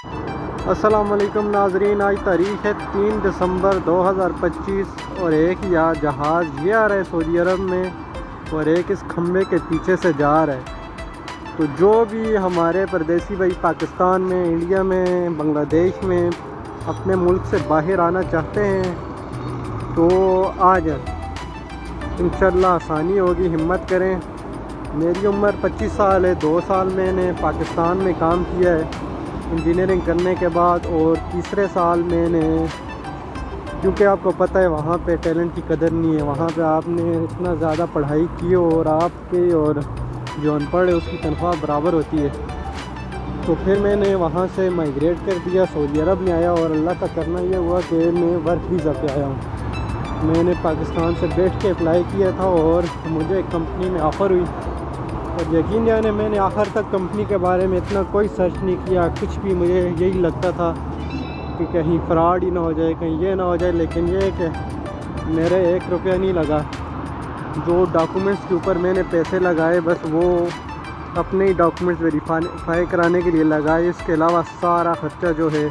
السلام علیکم ناظرین، آج تاریخ ہے 3 دسمبر 2025 اور ایک جہاز یہ آ رہا ہے سعودی عرب میں اور ایک اس کھمبے کے پیچھے سے جا رہا ہے۔ تو جو بھی ہمارے پردیسی بھائی پاکستان میں، انڈیا میں، بنگلہ دیش میں اپنے ملک سے باہر آنا چاہتے ہیں تو آ جائیں، انشاءاللہ آسانی ہوگی، ہمت کریں۔ میری عمر 25 سال ہے، 2 سال میں نے پاکستان میں کام کیا ہے انجینئرنگ کرنے کے بعد، اور تیسرے سال میں نے، کیونکہ آپ کو پتہ ہے وہاں پہ ٹیلنٹ کی قدر نہیں ہے، وہاں پہ آپ نے اتنا زیادہ پڑھائی کی اور آپ کے اور جو ان پڑھ ہے اس کی تنخواہ برابر ہوتی ہے، تو پھر میں نے وہاں سے مائیگریٹ کر دیا، سعودی عرب میں آیا، اور اللہ کا کرنا یہ ہوا کہ میں ورک ویزا پہ آیا ہوں۔ میں نے پاکستان سے بیٹھ کے اپلائی کیا تھا اور مجھے ایک کمپنی میں آفر ہوئی، اور یقین جانے میں نے آخر تک کمپنی کے بارے میں اتنا کوئی سرچ نہیں کیا، کچھ بھی مجھے یہی لگتا تھا کہ کہیں فراڈ ہی نہ ہو جائے، کہیں یہ نہ ہو جائے، لیکن یہ ہے کہ میرے 1 روپیہ نہیں لگا۔ جو ڈاکومنٹس کے اوپر میں نے پیسے لگائے بس وہ اپنے ہی ڈاکومنٹس ویریفائی کرانے کے لیے لگائے، اس کے علاوہ سارا خرچہ جو ہے،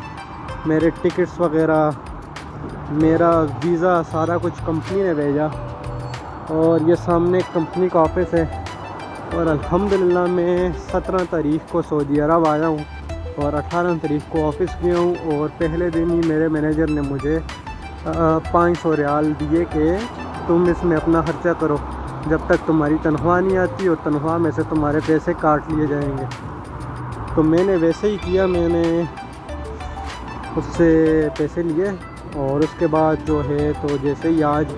میرے ٹکٹس وغیرہ، میرا ویزا، سارا کچھ کمپنی نے بھیجا، اور یہ سامنے کمپنی کا آفس ہے، اور الحمدللہ میں 17 تاریخ کو سعودی عرب آیا ہوں اور 18 تاریخ کو آفس گیا ہوں، اور پہلے دن ہی میرے مینیجر نے مجھے 500 ریال دیے کہ تم اس میں اپنا خرچہ کرو جب تک تمہاری تنخواہ نہیں آتی، اور تنخواہ میں سے تمہارے پیسے کاٹ لیے جائیں گے۔ تو میں نے ویسے ہی کیا، میں نے اس سے پیسے لیے، اور اس کے بعد جو ہے تو جیسے ہی آج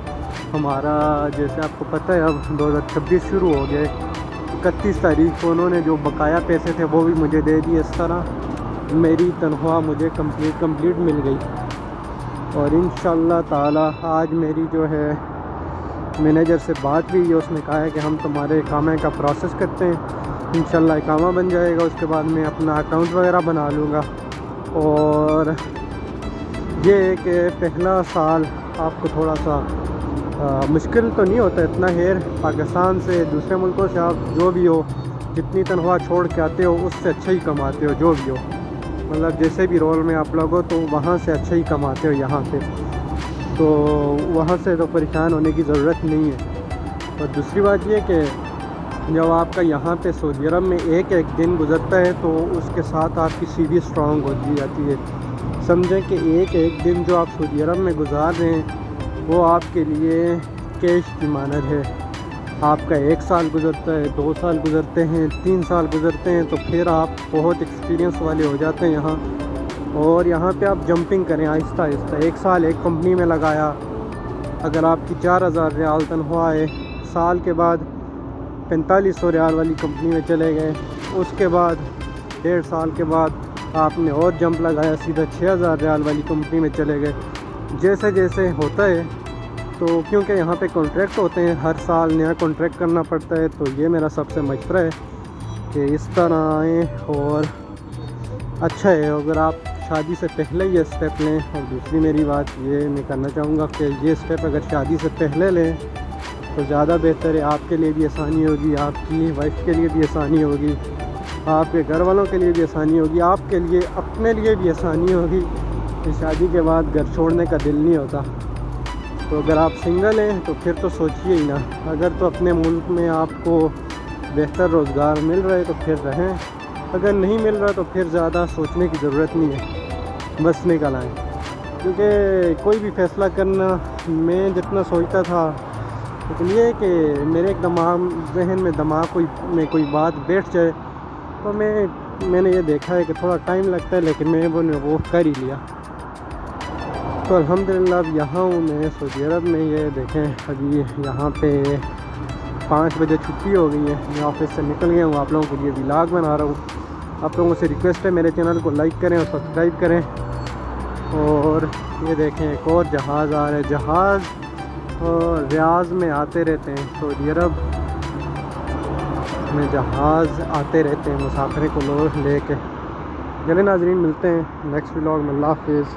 ہمارا، جیسے آپ کو پتہ ہے اب 2026 شروع ہو گئے، 31 تاریخ کو انہوں نے جو بقایا پیسے تھے وہ بھی مجھے دے دیے، اس طرح میری تنخواہ مجھے کمپلیٹ مل گئی، اور انشاءاللہ تعالی آج میری جو ہے مینیجر سے بات ہوئی ہے، اس نے کہا ہے کہ ہم تمہارے اقامہ کا پروسیس کرتے ہیں، انشاءاللہ اقامہ بن جائے گا، اس کے بعد میں اپنا اکاؤنٹ وغیرہ بنا لوں گا۔ اور یہ ہے کہ پہلا سال آپ کو تھوڑا سا مشکل تو نہیں ہوتا اتنا، پاکستان سے، دوسرے ملکوں سے آپ جو بھی ہو، جتنی تنخواہ چھوڑ کے آتے ہو اس سے اچھا ہی کماتے ہو، جو بھی ہو، مطلب جیسے بھی رول میں آپ لوگ ہو تو وہاں سے اچھا ہی کماتے ہو یہاں پہ، تو وہاں سے تو پریشان ہونے کی ضرورت نہیں ہے۔ اور دوسری بات یہ کہ جب آپ کا یہاں پہ سعودی عرب میں ایک دن گزرتا ہے تو اس کے ساتھ آپ کی سی وی اسٹرانگ ہوتی جاتی ہے۔ سمجھیں کہ ایک دن جو آپ سعودی عرب میں گزار رہے ہیں وہ آپ کے لیے کیش کی مانند ہے۔ آپ کا 1 سال گزرتا ہے، 2 سال گزرتے ہیں، 3 سال گزرتے ہیں، تو پھر آپ بہت ایکسپیرینس والے ہو جاتے ہیں یہاں، اور یہاں پہ آپ جمپنگ کریں آہستہ آہستہ۔ 1 سال ایک کمپنی میں لگایا، اگر آپ کی 4000 ریال تنخواہ ہے، سال کے بعد 4500 ریال والی کمپنی میں چلے گئے، اس کے بعد 1.5 سال کے بعد آپ نے اور جمپ لگایا، سیدھا 6000 ریال والی کمپنی میں چلے گئے۔ جیسے جیسے ہوتا ہے، تو کیونکہ یہاں پہ کانٹریکٹ ہوتے ہیں، ہر سال نیا کانٹریکٹ کرنا پڑتا ہے، تو یہ میرا سب سے مشورہ ہے کہ اس طرح آئیں، اور اچھا ہے اگر آپ شادی سے پہلے یہ اسٹیپ لیں۔ اور دوسری میری بات یہ میں کرنا چاہوں گا کہ یہ اسٹیپ اگر شادی سے پہلے لیں تو زیادہ بہتر ہے، آپ کے لیے بھی آسانی ہوگی، آپ کی وائف کے لیے بھی آسانی ہوگی، آپ کے گھر والوں کے لیے بھی آسانی ہوگی، آپ کے لیے، اپنے لیے بھی آسانی ہوگی، کہ شادی کے بعد گھر چھوڑنے کا دل نہیں ہوتا۔ تو اگر آپ سنگل ہیں تو پھر تو سوچیے ہی نا، اگر تو اپنے ملک میں آپ کو بہتر روزگار مل رہا ہے تو پھر رہیں، اگر نہیں مل رہا تو پھر زیادہ سوچنے کی ضرورت نہیں ہے، بس نکل آئیں۔ کیونکہ کوئی بھی فیصلہ کرنا، میں جتنا سوچتا تھا، لیکن یہ ہے کہ میرے ایک ذہن میں کوئی بات بیٹھ جائے تو میں نے یہ دیکھا ہے کہ تھوڑا ٹائم لگتا ہے، لیکن میں وہ کر ہی لیا۔ تو الحمدللہ اب یہاں ہوں میں سعودی عرب میں، یہ دیکھیں ابھی یہاں پہ 5 بجے چھٹی ہو گئی ہے، میں آفس سے نکل گیا ہوں، آپ لوگوں کے لیے ولاگ بنا رہا ہوں۔ آپ لوگوں سے ریکویسٹ ہے میرے چینل کو لائک کریں اور سبسکرائب کریں۔ اور یہ دیکھیں ایک اور جہاز آ رہا ہے، جہاز ریاض میں آتے رہتے ہیں، سعودی عرب میں جہاز آتے رہتے ہیں مسافروں کو لے کے۔ چلیں ناظرین، ملتے ہیں نیکسٹ ولاگ میں، اللہ حافظ۔